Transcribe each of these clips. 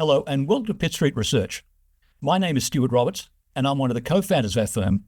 Hello and welcome to Pitt Street Research. My name is Stuart Roberts and I'm one of the co-founders of our firm.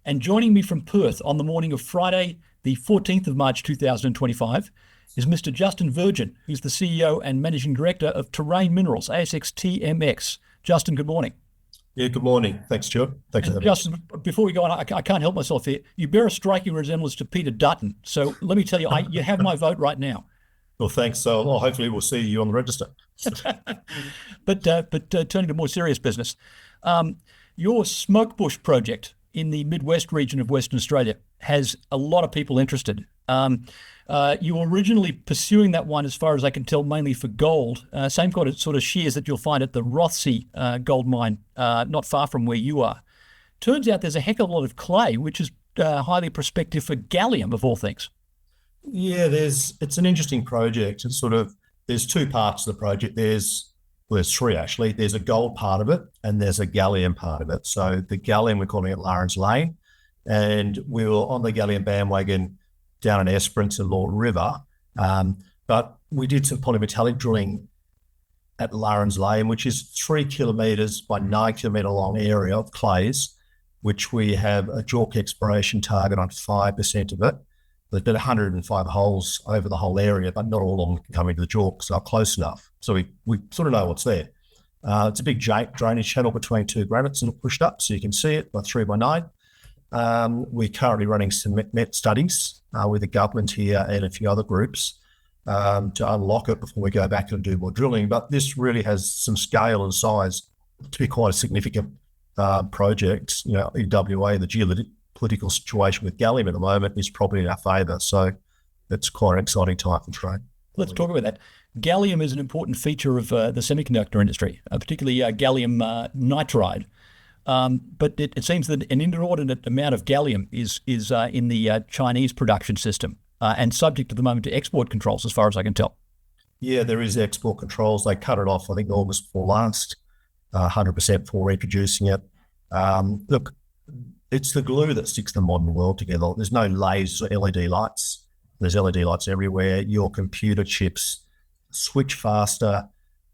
And joining me from Perth on the morning of Friday, the 14th of March 2025, is Mr. Justin Virgin, who's the CEO and Managing Director of Terrain Minerals, ASX TMX. Justin, good morning. Yeah, good morning. Thanks, Stuart. Thanks for having me. Justin, before we go on, I can't help myself here. You bear a striking resemblance to Peter Dutton. So let me tell you, you have my vote right now. Well, thanks. So hopefully we'll see you on the register. But turning to more serious business, your Smokebush Project in the Midwest region of Western Australia has a lot of people interested. You were originally pursuing that one, as far as I can tell, mainly for gold. Same kind of sort of shears that you'll find at the Rothsey gold mine, not far from where you are. Turns out there's a heck of a lot of clay, which is highly prospective for gallium, of all things. Yeah, it's an interesting project. There's two parts of the project. There's three actually. There's a gold part of it and there's a gallium part of it. So the gallium, we're calling it Larins Lane, and we were on the gallium bandwagon down in Esperance and Lord River. But we did some polymetallic drilling at Larins Lane, which is 3 kilometres by 9 kilometre long area of clays, which we have a JORC exploration target on 5% of it. There's been 105 holes over the whole area, but not all of them can come into the JORC, so close enough. So we sort of know what's there. It's a big drainage channel between two granites and pushed up, so you can see it by 3 by 9. We're currently running some met studies with the government here and a few other groups to unlock it before we go back and do more drilling. But this really has some scale and size to be quite a significant project. You know, in WA, the geopolitical situation with gallium at the moment is probably in our favour. So it's quite an exciting time for trade. Let's talk about that. Gallium is an important feature of the semiconductor industry, particularly gallium nitride. But it seems that an inordinate amount of gallium is in the Chinese production system and subject at the moment to export controls, as far as I can tell. Yeah, there is export controls. They cut it off, I think, August before last, 100% for reintroducing it. Look, it's the glue that sticks the modern world together. There's no lasers or LED lights. There's LED lights everywhere. Your computer chips switch faster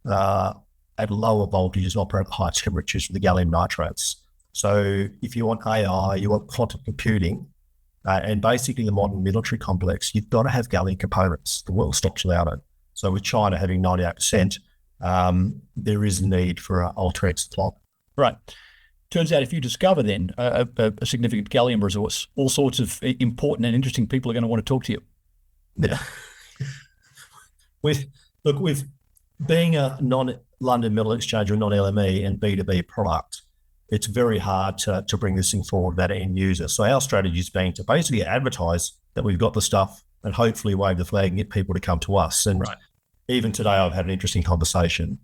at lower voltages, operate at high temperatures with the gallium nitrates. So if you want AI, you want quantum computing, and basically the modern military complex, you've got to have gallium components. The world stops without it. So with China having 98%, there is a need for an alternate supply. Right. Turns out if you discover then a significant gallium resource, all sorts of important and interesting people are going to want to talk to you. Yeah. with being a non-London Metal Exchange or non-LME and B2B product, it's very hard to bring this thing forward that end user. So our strategy has been to basically advertise that we've got the stuff and hopefully wave the flag and get people to come to us. And right. Even today, I've had an interesting conversation.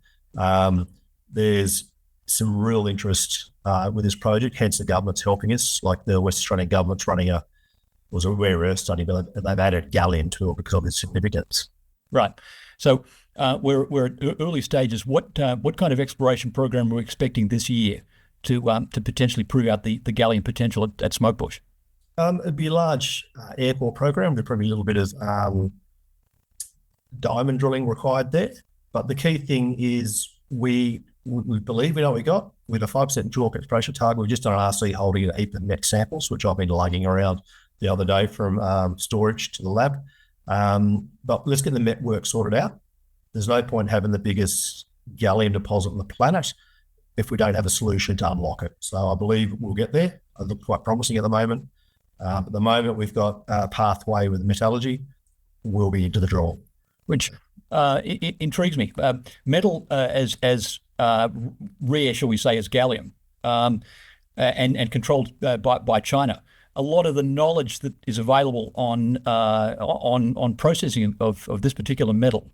There's some real interest with this project, hence the government's helping us. Like the West Australian government's running a rare earth study, but they've added gallium to it because of its significance. Right. So we're at early stages. What kind of exploration program are we expecting this year to potentially prove out the gallium potential at Smokebush? It'd be a large airport program. There'd probably be a little bit of diamond drilling required there. But the key thing is we believe we know what we got. With a 5% JORC exploration target, we've just done an RC holding a heap of met samples, which I've been lugging around the other day from storage to the lab. But let's get the met work sorted out. There's no point having the biggest gallium deposit on the planet if we don't have a solution to unlock it. So I believe we'll get there. It looks quite promising at the moment. At the moment, we've got a pathway with metallurgy. We'll be into the draw. Which intrigues me. Metal as rare, shall we say, as gallium, and controlled by China. A lot of the knowledge that is available on processing of this particular metal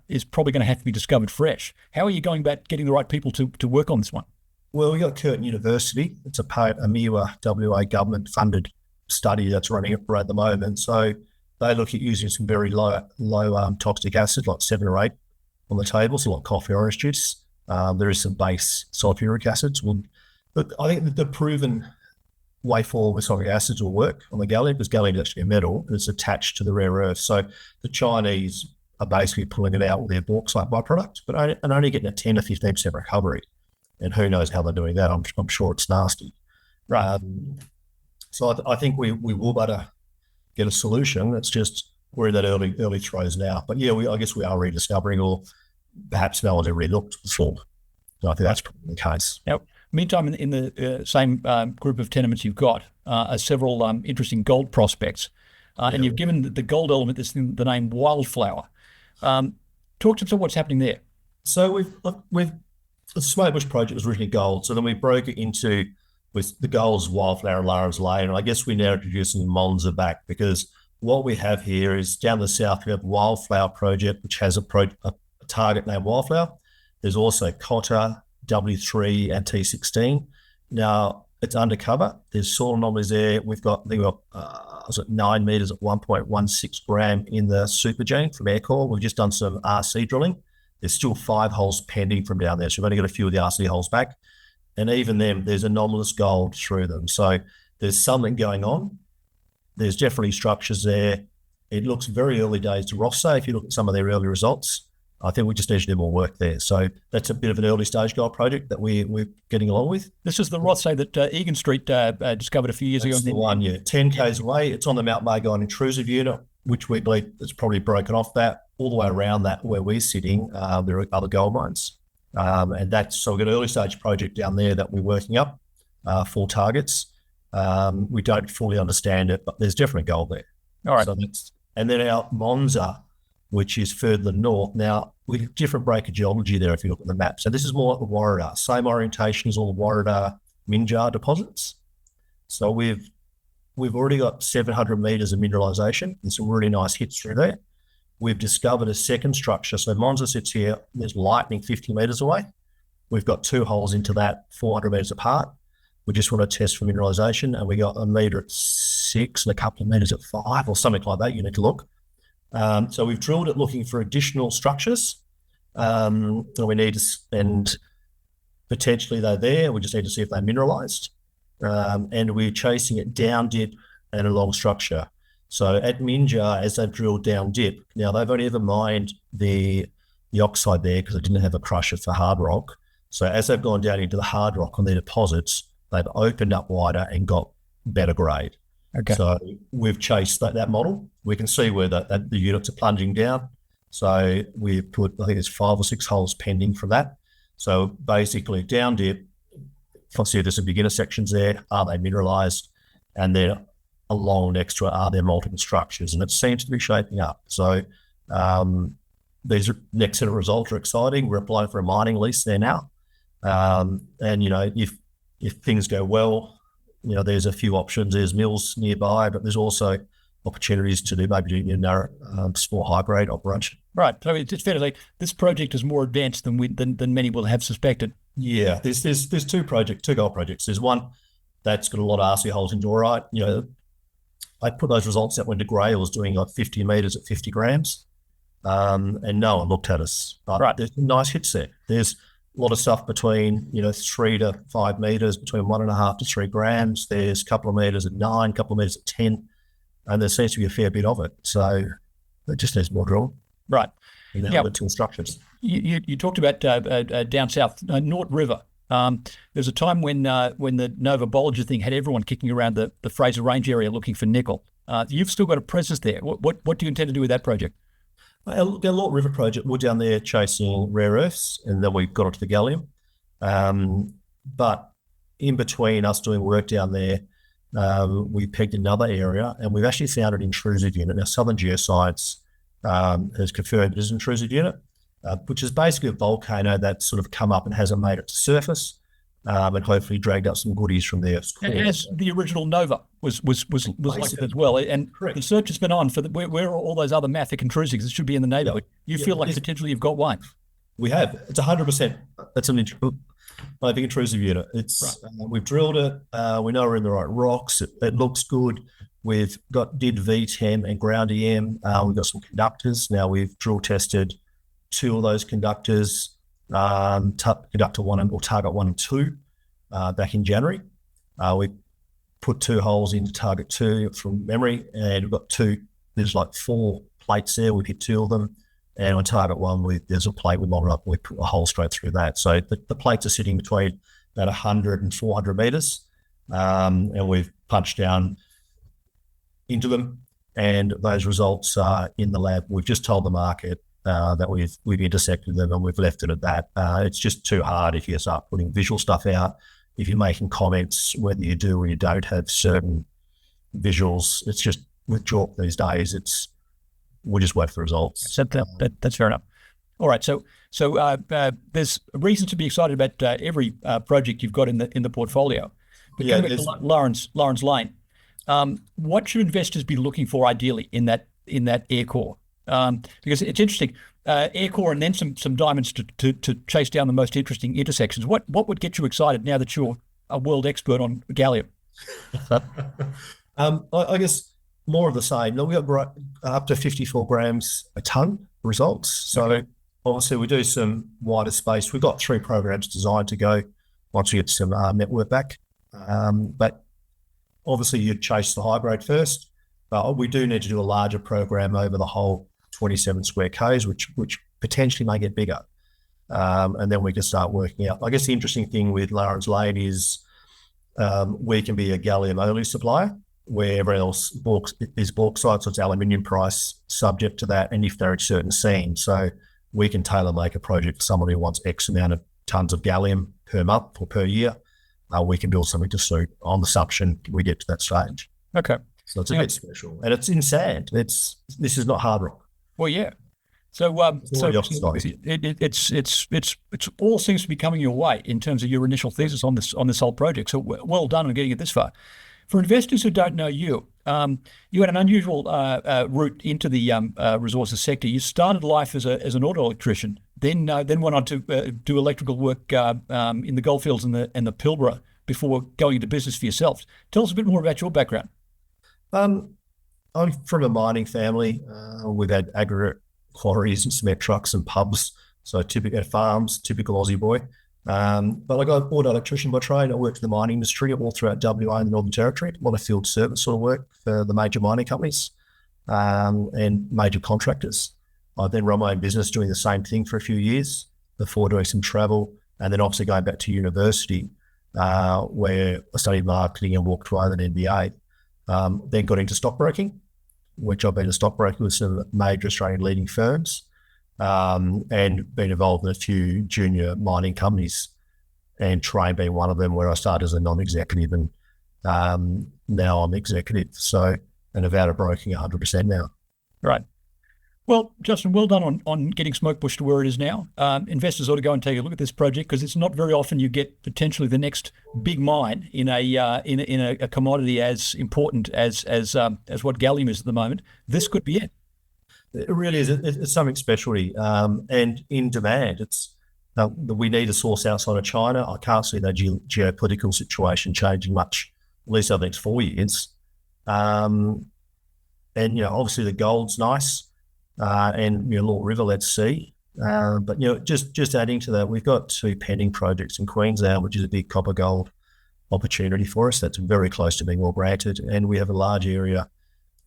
is probably going to have to be discovered fresh. How are you going about getting the right people to work on this one? Well, we got Curtin University. It's a MIWA WA government funded study that's running it right at the moment. So they look at using some very low toxic acid, like 7 or 8 on the table, so like coffee, orange juice. There is some base sulfuric acids. But I think the proven way forward with sulfuric acids will work on the gallium, because gallium is actually a metal and it's attached to the rare earth. So the Chinese are basically pulling it out with their bauxite byproduct, but only getting a 10 to 15% recovery. And who knows how they're doing that? I'm sure it's nasty. Right. So I think we will better get a solution. It's just we're in that early throes now. But yeah, I guess we are rediscovering, or perhaps no one's ever really looked before. So I think that's probably the case. Now, meantime, in the same group of tenements you've got are several interesting gold prospects, and you've given the gold element this thing the name Wildflower. Talk to us about what's happening there. So the Smokebush Project was originally gold, so then we broke it into with the gold's Wildflower and Larins Lane, and I guess we're now introducing Monza back, because what we have here is down the south we have Wildflower Project, which has a target named Wildflower. There's also Cotter, W3 and T16. Now it's undercover. There's soil anomalies there. We've got 9 meters at 1.16 gram in the supergene from air core. We've just done some RC drilling. There's still 5 holes pending from down there, so we've only got a few of the RC holes back. And even them, there's anomalous gold through them. So there's something going on. There's definitely structures there. It looks very early days to Rothsay. If you look at some of their early results, I think we just need to do more work there. So that's a bit of an early stage gold project that we're getting along with. This is the Rothsay that Egan Street discovered a few years ago. That's the one, yeah. 10 k's away. It's on the Mount Magon intrusive unit, which we believe it's probably broken off that. All the way around that where we're sitting, there are other gold mines. And so we've got an early stage project down there that we're working up for targets. We don't fully understand it, but there's definitely gold there. All right. And then our Monza, which is further north. Now, we have different break geology there if you look at the map. So this is more like the Warriedar. Same orientation as all the Warriedar Minjar deposits. So we've already got 700 meters of mineralization and some really nice hits through there. We've discovered a second structure. So Monza sits here. There's lightning 50 meters away. We've got 2 holes into that, 400 meters apart. We just want to test for mineralization, and we got a meter at 6 and a couple of meters at 5 or something like that. You need to look. So we've drilled it looking for additional structures. And we need to, and potentially they're there. We just need to see if they're mineralized. And we're chasing it down dip and along structure. So at Minjar, as they've drilled down dip, now they've only ever mined the oxide there because they didn't have a crusher for hard rock. So as they've gone down into the hard rock on their deposits, they've opened up wider and got better grade. Okay. So we've chased that model. We can see where the units are plunging down. So we've put, I think there's 5 or 6 holes pending from that. So basically down dip, obviously there's some beginner sections there. Are they mineralized? And then along next to it, are there multiple structures? And it seems to be shaping up. So these next set of results are exciting. We're applying for a mining lease there now. And, you know, if things go well, you know, there's a few options. There's mills nearby, but there's also opportunities to do narrow, small high-grade operation. Right. So it's fair to say this project is more advanced than many will have suspected. Yeah, there's 2 gold projects. There's one that's got a lot of RC holes in dorite. You know, I put those results out when De Grey was doing like 50 meters at 50 grams, and no one looked at us. But right. There's nice hits there. There's a lot of stuff between, you know, 3 to 5 meters, between 1.5 to 3 grams. There's a couple of meters at 9, a couple of meters at 10, and there seems to be a fair bit of it. So it just needs more drilling. Right. You know, the 2 structures. You talked about down south, Nort River. There's a time when the Nova Bollinger thing had everyone kicking around the Fraser Range area looking for nickel. You've still got a presence there. What do you intend to do with that project? The Nort River project, we're down there chasing rare earths, and then we got onto the gallium. But in between us doing work down there, we pegged another area, and we've actually found an intrusive unit. Now, Southern Geoscience has confirmed it is an intrusive unit, which is basically a volcano that's sort of come up and hasn't made it to surface, and hopefully dragged up some goodies from there. As the original Nova was like it as well. And correct. The search has been on for where are all those other mafic intrusives that should be in the neighbourhood. You feel like potentially you've got one. We have. It's 100%. That's an mafic intrusive unit. It's right. We've drilled it. We know we're in the right rocks. It looks good. We've did VTEM and ground EM. We've got some conductors. Now we've drill tested 2 of those conductors, conductor 1 or target 1 and 2, back in January. We put 2 holes into target 2 from memory, and we've got 2. There's like 4 plates there. We've hit 2 of them. And on target one, there's a plate we model up, we put a hole straight through that. So the plates are sitting between about 100 and 400 meters, and we've punched down into them, and those results are in the lab. We've just told the market that we've intersected them, and we've left it at that. It's just too hard if you start putting visual stuff out. If you're making comments, whether you do or you don't have certain visuals, it's just with JORC these days, we'll just wait for the results. So that's fair enough. All right, so there's a reason to be excited about every project you've got in the portfolio. But Yeah, coming back to Larins Lane, what should investors be looking for ideally in that air core? Because it's interesting, air core and then some diamonds to chase down the most interesting intersections. What would get you excited now that you're a world expert on gallium? I guess more of the same. We got up to 54 grams a ton results. So obviously we do some wider space. We've got 3 programs designed to go once we get some network back. But obviously you'd chase the high grade first. But we do need to do a larger program over the whole 27 square Ks, which potentially may get bigger. And then we can start working out. I guess the interesting thing with Larins Lane is we can be a gallium only supplier, where everyone else is bauxite, so it's aluminium price subject to that, and if they're in certain scenes. So we can tailor make a project for someone who wants X amount of tons of gallium per month or per year. We can build something to suit on the assumption we get to that stage. Okay. So it's a bit special, and it's in sand. This is not hard rock. Well, yeah. So it's all seems to be coming your way in terms of your initial thesis on this whole project. So well done on getting it this far. For investors who don't know you, you had an unusual route into the resources sector. You started life as an auto electrician, then went on to do electrical work in the goldfields and the Pilbara before going into business for yourself. Tell us a bit more about your background. I'm from a mining family. We've had aggregate quarries and cement trucks and pubs, so typical farms, typical Aussie boy. But I got an auto electrician by trade. I worked in the mining industry all throughout WA and the Northern Territory, a lot of field service sort of work for the major mining companies and major contractors. I then run my own business doing the same thing for a few years before doing some travel, and then obviously going back to university where I studied marketing and walked away with an MBA. Then got into stockbroking, which I've been a stockbroker with some major Australian leading firms. And been involved in a few junior mining companies, and Train being one of them, where I started as a non-executive, and now I'm executive. So, and have out of broking 100% now. Right. Well, Justin, well done on getting Smokebush to where it is now. Investors ought to go and take a look at this project, because it's not very often you get potentially the next big mine in a commodity as important as what gallium is at the moment. This could be it. It really is. It's something specialty and in demand. We need a source outside of China. I can't see that geopolitical situation changing much, at least over the next 4 years. And obviously the gold's nice, and Lord River, let's see. But just adding to that, we've got 2 pending projects in Queensland, which is a big copper gold opportunity for us. That's very close to being well granted, and we have a large area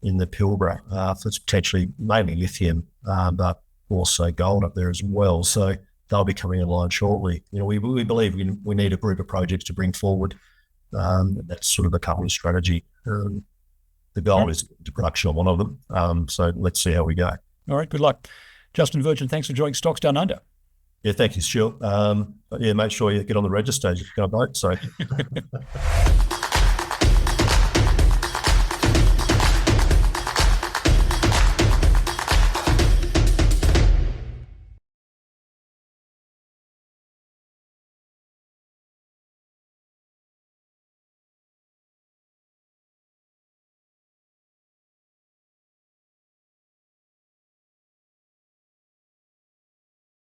in the Pilbara, so it's potentially mainly lithium, but also gold up there as well. So they'll be coming online shortly. We believe we need a group of projects to bring forward. That's sort of the company's strategy. The goal is to production on one of them. So let's see how we go. All right, good luck. Justin Virgin, thanks for joining Stocks Down Under. Yeah, thank you, Stuart. Make sure you get on the register if you're going to vote. So.